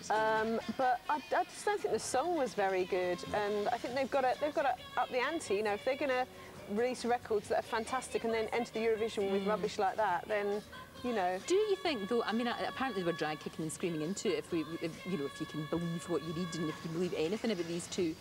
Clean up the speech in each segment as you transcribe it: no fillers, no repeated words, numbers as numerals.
But I just don't think the song was very good, and I think they've got to up the ante. You know, if they're going to release records that are fantastic and then enter the Eurovision with rubbish like that, then, you know. Do you think, though? I mean, apparently we're drag kicking and screaming into it. If you know, if you can believe what you read and if you believe anything about these two,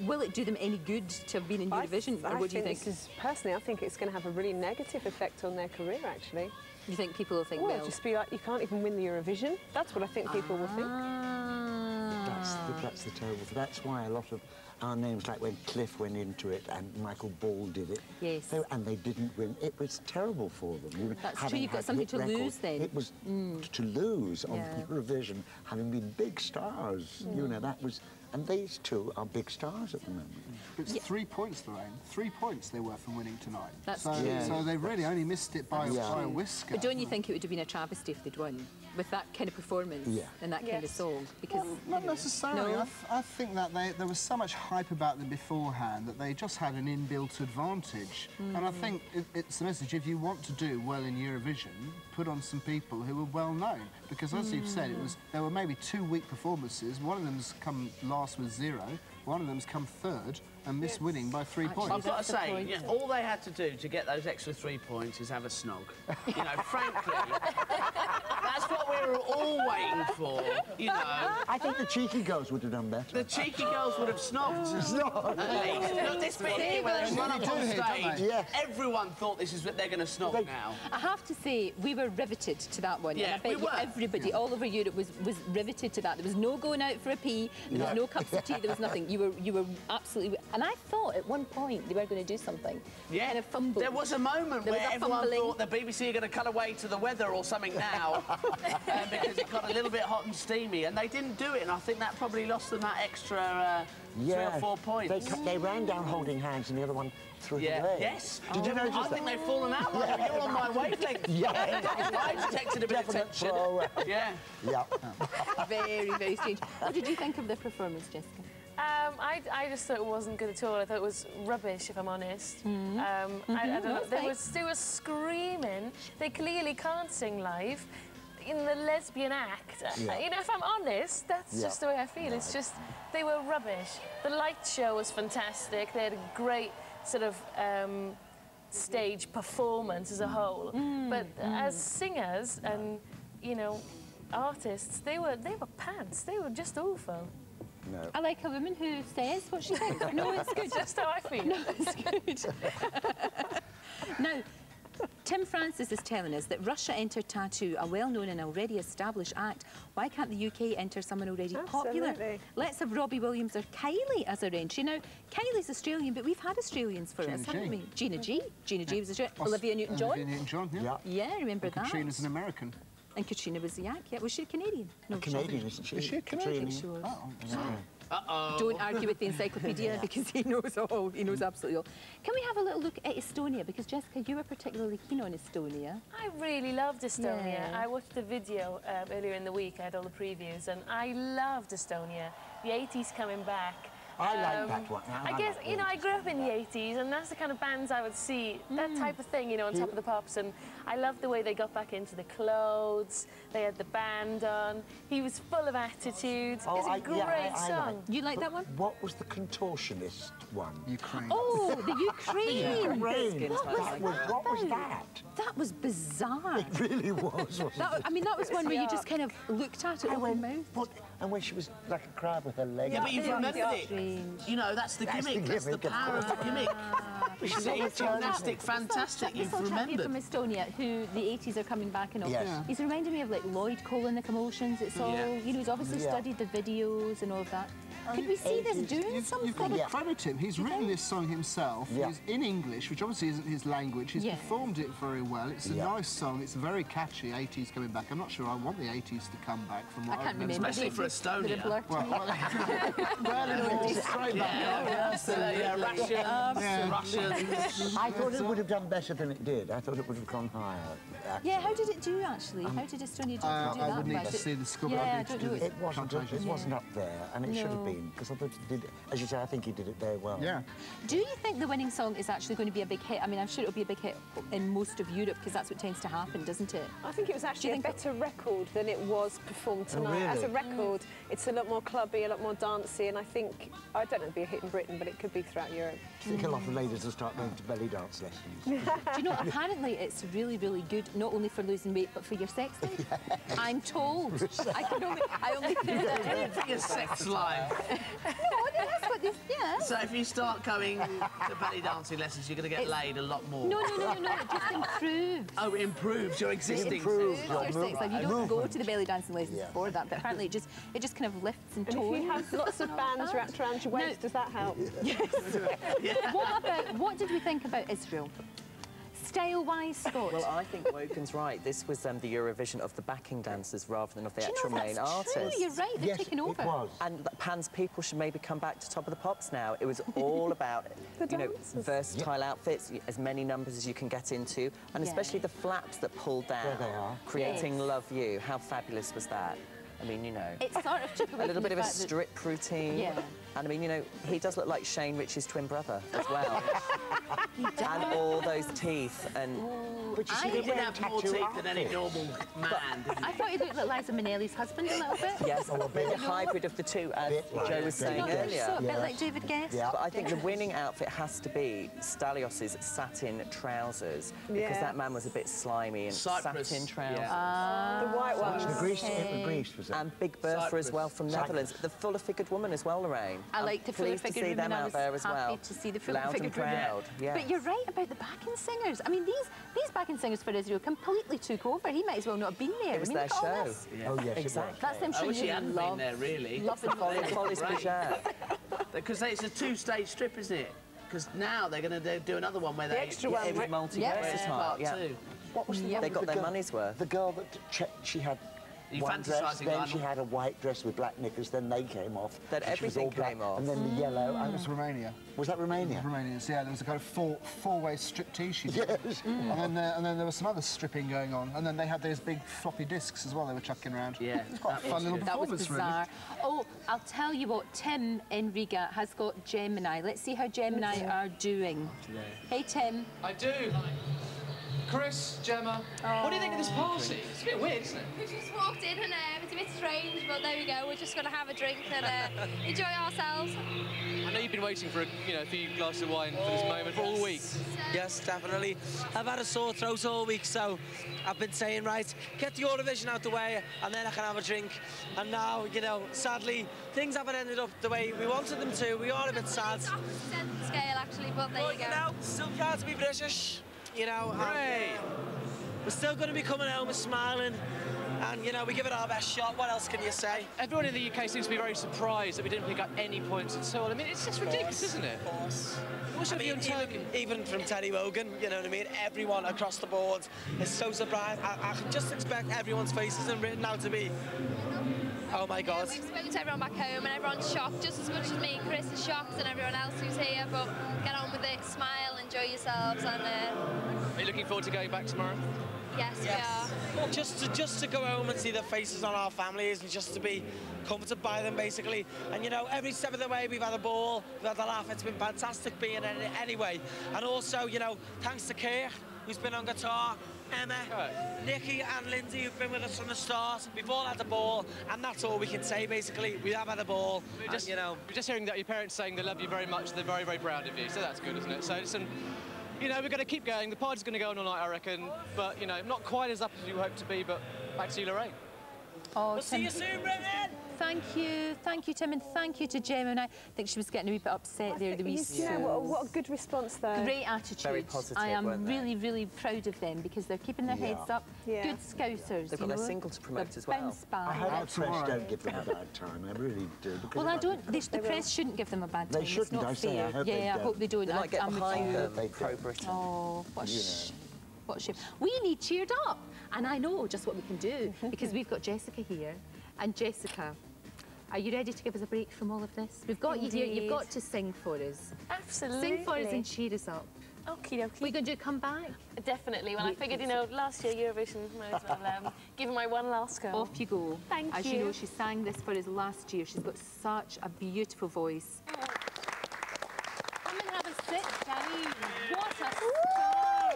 will it do them any good to have been in Eurovision, or what do you think? Personally, I think it's going to have a really negative effect on their career. Actually, you think people will think, well, just be like, you can't even win the Eurovision. That's what I think people will think. That's the terrible thing. That's why a lot of our names, like when Cliff went into it and Michael Ball did it, yes, and they didn't win, it was terrible for them. That's true, you've got something to lose then. It was to lose on Eurovision, having been big stars, you know, that was... And these two are big stars at the moment. It's 3 points, Lorraine. 3 points they were from winning tonight. That's true. So they've really only missed it by a whisker. But don't you think it would have been a travesty if they'd won with that kind of performance and that kind of song? Because not necessarily. No? I think that there was so much hype about them beforehand that they just had an inbuilt advantage. And I think it's the message: if you want to do well in Eurovision, put on some people who are well known. Because as you've said, there were maybe 2 weak performances. One of them's come last with 0. One of them's come third and missed winning by 3 points. I've got to say, all they had to do to get those extra 3 points is have a snog. You know, frankly, that's what we were all waiting for, you know. I think the cheeky girls would have done better. The cheeky girls would have snogged. At least. Look, this bit here where they run up on stage, everyone thought this is what they're going to snog now. I have to say, we were riveted to that one. Yeah, and I bet you everybody all over Europe was riveted to that. There was no going out for a pee, there was no cups of tea, there was nothing. You were absolutely... And I thought at one point they were going to do something. Yeah. Kind of fumble. There was a moment where everyone thought the BBC are going to cut away to the weather or something now because it got a little bit hot and steamy, and they didn't do it, and I think that probably lost them that extra 3 or 4 points. They ran down holding hands and the other one threw it away. Yes. Did you notice that? I think they've fallen out. You're on my wavelength. I detected a bit of tension. Yeah. Very, very strange. What did you think of the performance, Jessica? I just thought it wasn't good at all. I thought it was rubbish, if I'm honest. I don't know. They were screaming. They clearly can't sing live. In the lesbian act, you know, if I'm honest, that's just the way I feel. It's just, they were rubbish. The light show was fantastic. They had a great sort of stage performance as a whole. But as singers and, you know, artists, they were pants. They were just awful. No. I like a woman who says what she thinks. No, it's good. Just how I feel. No, it's good. Now, Tim Francis is telling us that Russia entered Tattoo, a well-known and already established act. Why can't the UK enter someone already popular? Let's have Robbie Williams or Kylie as our entry. Now, Kylie's Australian, but we've had Australians for us, haven't we? Gina G. Gina G was Australian. Olivia Newton-John. Olivia Newton-John, yeah, remember that. Katrina's an American. And Katrina was the yak. Yeah, was she Canadian? No, Canadian, isn't she? Is she a Canadian? Sure. Uh-oh. Don't argue with the encyclopedia because he knows all. He knows absolutely all. Can we have a little look at Estonia? Because, Jessica, you were particularly keen on Estonia. I really loved Estonia. Yeah. I watched the video earlier in the week. I had all the previews, and I loved Estonia. The 80s coming back. I like that one. I guess, you know, I grew up in the 80s, and that's the kind of bands I would see, that type of thing, you know, on Top of the Pops, and I loved the way they got back into the clothes, they had the band on, he was full of attitude. It's a great song. You like that one? What was the contortionist one? Ukraine. Oh, the Ukraine! What was that? That was bizarre. It really was, wasn't it? I mean, that was one where you just kind of looked at it open mouth. And when she was like a crab with her legs. Yeah, but you've remembered it. You know, that's the gimmick. That's the power of the gimmick. She's gymnastic, fantastic. You've remembered. From Estonia, who the 80s are coming back and all. Yes. He's reminding me of like Lloyd Cole in the Commotions. It's all, you know, he's obviously studied the videos and all of that. Could we see this doing something? You've got to credit him. He's written this song himself. He's in English, which obviously isn't his language. He's performed it very well. It's a nice song. It's very catchy. 80s coming back. I'm not sure I want the 80s to come back from what I can't remember. Especially for Estonia. Well, it's straight back. Russians. I thought it would have done better than it did. I thought it would have gone higher. actually. Yeah, how did it do, actually? How did Estonia do that? I would need to see the score. Yeah, I don't know. It wasn't up there, and it should have been, because I thought he did, as you say, I think he did it very well. Yeah. Do you think the winning song is actually going to be a big hit? I mean, I'm sure it'll be a big hit in most of Europe, because that's what tends to happen, doesn't it? I think it was actually a better record than it was performed tonight. really? As a record, it's a lot more clubby, a lot more dancey, and I think, I don't know, it'll be a hit in Britain, but it could be throughout Europe. I think a lot of ladies will start going to belly dance lessons. Do you know, apparently it's really, really good, not only for losing weight, but for your sex life. I'm told. I only think that. For your sex life. No, that's what this, yeah. So if you start going to belly dancing lessons, you're going to get laid a lot more. No, it just improves. Oh, it improves your existing Your sex sex life. life. You don't go to the belly dancing lessons for that, but apparently it just kind of lifts and And tones. if you have lots of bands wrapped around your waist, does that help? Yes. What did we think about Israel? Style-wise, Scott? Well, I think Wogan's right. This was the Eurovision of the backing dancers rather than of the actual main artist. True, you're right, they've taken over. It was. And Pan's people should maybe come back to Top of the Pops now. It was all about, versatile outfits, as many numbers as you can get into, and especially the flaps that pulled down, There they are. creating Love You. How fabulous was that? I mean, you know, It sort of took away a little from bit the of a fact that- strip routine. Yeah. And I mean, you know, he does look like Shane Rich's twin brother as well. And all those teeth and... But you see, He did have more teeth than any normal man, didn't he? I thought he looked like Liza Minnelli's husband a little bit. Yes, maybe a hybrid of the two, as Joe was saying earlier. So a bit like David Guest. Yeah. But I think the winning outfit has to be Stalios's satin trousers, because that man was a bit slimy and Cyprus, satin trousers. The white ones. Greece was it? And Big Bertha as well from Netherlands. The fuller-figured woman as well, Lorraine. I like the Pleased to fuller-figured see women. them I out was there as happy well. to see the Loud and fuller-figured women. proud, yes. But you're right about the backing singers. I mean, these backing singers for Israel completely took over. He might as well not have been there. It was I mean, their look at all show. this. Oh, yes, Exactly. That's them I showing wish he you hadn't love. been there, really. Love and Follies Bajat. Because it's a two-stage strip, isn't it? Because now they're going to do another one where they... extra one, It was right? multi-versatile. Part Yeah. two. What was the They one with got the their girl- money's worth. The girl that she had You one dress, fantasising, then Lionel? she had a white dress with black knickers, then they came off. Then and she was everything all black, came off. And then the yellow. It was Romania. Was that Romania? Romania, so yeah, there was a kind of four-way striptease she did. Yes. And then there was some other stripping going on, and then they had those big floppy discs as well they were chucking around. Yeah, It's quite a that fun little That was performance, bizarre. Oh, I'll tell you what, Tim in Riga has got Gemini. Let's see how Gemini are doing. Hey, Tim. I do. Chris, Gemma, what do you think of this party? It's a bit weird, isn't it? We just walked in and it's a bit strange, but there we go. We're just going to have a drink and enjoy ourselves. I know you've been waiting for a few glasses of wine for this moment for all week. Yes, definitely. I've had a sore throat all week, so I've been saying, right, get the Eurovision out the way, and then I can have a drink. And now, you know, sadly, things haven't ended up the way we wanted them to. We are a bit sad. It's opposite the scale, actually, but there you go. You know, still proud to be British, you know. Hooray! We're still going to be coming home and smiling, and, you know, we give it our best shot. What else can you say? Everyone in the UK seems to be very surprised that we didn't pick up any points at all. I mean, it's just ridiculous, isn't it? Of course. What's your view on Turkey? Even from Teddy Wogan, you know what I mean? Everyone across the board is so surprised. I can just expect everyone's faces and written out to be, oh my God. We've spoken to everyone back home and everyone's shocked, just as much as me and Chris is shocked and everyone else who's here, but get on with it, smile, enjoy yourselves, and Are you looking forward to going back tomorrow? yes, we are. Well, just to go home and see the faces on our families and just to be comforted by them, basically. And, you know, every step of the way we've had a ball, we've had a laugh. It's been fantastic being in it anyway. And also, you know, thanks to Keir, who's been on guitar, Emma, Nikki and Lindsay, who've been with us from the start. We've all had a ball, and that's all we can say, basically. We have had a ball, and, you know... We're just hearing that your parents saying they love you very much, they're very, very proud of you, so that's good, isn't it? So listen, you know, we're going to keep going. The party's going to go on all night, I reckon, but, you know, not quite as up as you hope to be, but back to you, Lorraine. Oh, We'll see you soon, Britain! Thank you, Tim, and thank you to Gemma. And I think she was getting a wee bit upset there. The wee You know, what a good response though. great attitude. Very positive, I am weren't they? really, really proud of them because they're keeping their heads up. Yeah. Good Scousers. They've got their single to promote They're as well. bounce back. I hope the press tomorrow. don't give them a bad time. I really do. because Well, I it don't. might- The press shouldn't give them a bad They time. shouldn't, It's not I say, I fair. hope they yeah, I don't. hope they don't. They might get I'm with behind you. them, They pro-Britain. Oh, what a You know. what a shame. We need cheered up, and I know just what we can do because we've got Jessica here, and Jessica. Are you ready to give us a break from all of this? We've got you here. You've got to sing for us. Absolutely. Sing for us and cheer us up. Okie dokie. We're going to come back? Definitely. Well, I figured, you know, last year Eurovision, might as well give her my one last go. Off you go. Thank As you know, she sang this for us last year. She's got such a beautiful voice. Come and have a sit, Danny. What a star!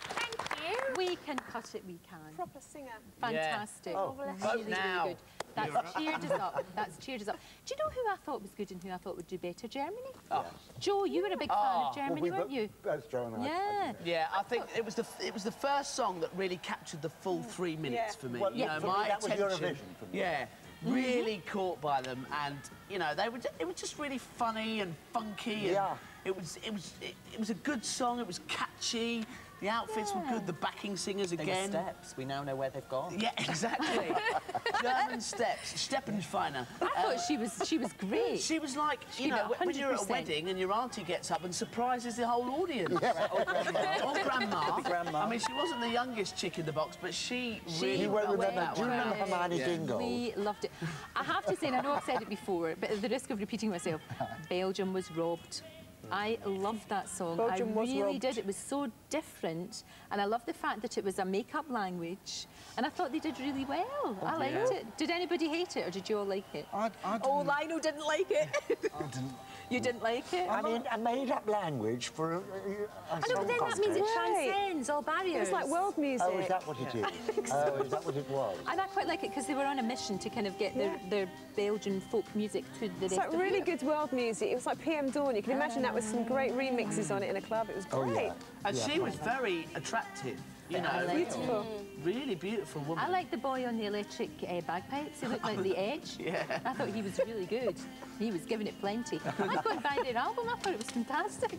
Thank you. We can cut it, we can. Proper singer. Fantastic. Yeah. Oh, really, really now. good. That's cheered us up. That's cheered us up. Do you know who I thought was good and who I thought would do better? Germany. Oh. Joe, you were a big fan of Germany, weren't you? That's Joe and I. Yeah. Yeah, I think it was the first song that really captured the full 3 minutes for me. Well, you know, for me, my that was attention. Eurovision for me. Yeah, really caught by them, and you know, it was just really funny and funky. And it was a good song. It was catchy. The outfits were good, the backing singers again. They were steps, we now know where they've gone. Yeah, exactly. German steps, Steppenschweiner. I thought she was great. She was like, you know, when you're at a wedding and your auntie gets up and surprises the whole audience. Yeah. Or grandma. Grandma. I mean, she wasn't the youngest chick in the box, but she really You won't went remember. that Do you way. remember Hermione Dingle? We loved it. I have to say, and I know I've said it before, but at the risk of repeating myself, Belgium was robbed. I loved that song. Belgium was really robbed. did. It was so different, and I loved the fact that it was a make-up language, and I thought they did really well. I liked it. Did anybody hate it, or did you all like it? I Oh, Lionel didn't like it. I didn't. You didn't like it? I mean, a made-up language for a I know, but then that means it contest. transcends all barriers. It's like world music. Oh, is that what it is? Oh, is that what it was? And I quite like it because they were on a mission to kind of get their Belgian folk music to the rest It's like of really Europe. good world music. It was like PM Dawn. You can imagine that with some great remixes on it in a club. It was great. Oh, yeah. And she was very attractive, you know. I like Beautiful. Really beautiful woman. I like the boy on the electric bagpipes. He looked like The Edge. Yeah. I thought he was really good. He was giving it plenty. I'd go and buy their album. I thought it was fantastic.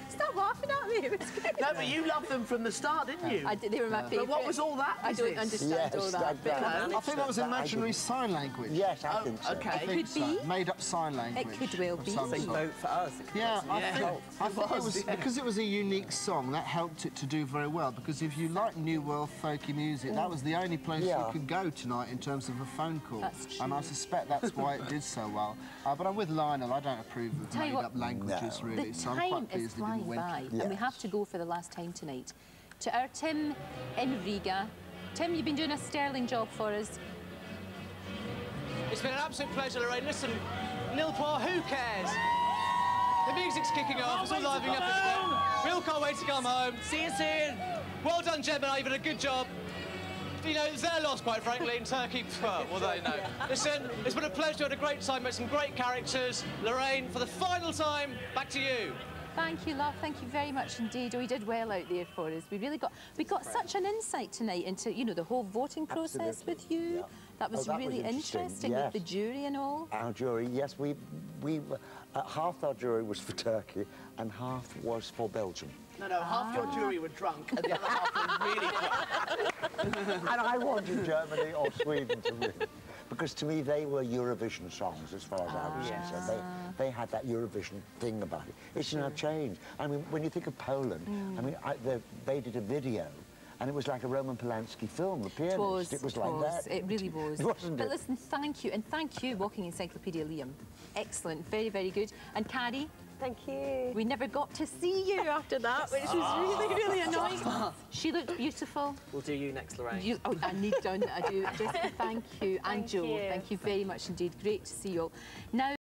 Stop laughing at me. It was great. No, but you loved them from the start, didn't you? I did, they were my favourite. But what was all that? I don't understand all that. I think that was imaginary sign language. Yes, I think so. Okay. I think Could be. Made up sign language. It could well of be. some They sort. vote for us. Yeah, I think it was yeah. because it was a unique song that helped it to do very well. Because if you like new world folky music, that was the only place you could go tonight in terms of a phone call. That's true. And I suspect that's why it did so well. But I'm with Lionel. I don't approve of Tell you what, made-up languages really. The So I'm time quite is pleased they flying didn't win. by, and we have to go for the last time tonight. To our Tim in Riga. Tim, you've been doing a sterling job for us. It's been an absolute pleasure, Lorraine. Listen, Nilpoor, who cares? The music's kicking off, it's all livening up as well. We all can't wait to come home. See you soon. Well done, Gemini, you've done a good job. You know, it's their loss, quite frankly, in Turkey. Well, they know. Listen, it's been a pleasure, had a great time, met some great characters. Lorraine, for the final time, back to you. Thank you, love. Thank you very much indeed. We did well out there for us. We got such an insight tonight into, you know, the whole voting process with you. Yeah. That was really interesting with the jury and all. Our jury, yes, we half our jury was for Turkey and half was for Belgium. No, half your jury were drunk and the other half were really drunk. And I wanted Germany or Sweden to win. Because to me, they were Eurovision songs, as far as I was concerned. They had that Eurovision thing about it. It's now changed. I mean, when you think of Poland, I mean, they did a video, and it was like a Roman Polanski film, The Pianist. It was like that. It really was. Wasn't but it? listen, thank you, and thank you, Walking Encyclopedia Liam. Excellent, very, very good. And Carrie, Thank you. we never got to see you after that, which was really, really annoying. She looked beautiful. We'll do you next, Lorraine. I need done. I do. Jessica, thank you. And Thank Joe, you. thank you very much indeed. Great to see you all. Now,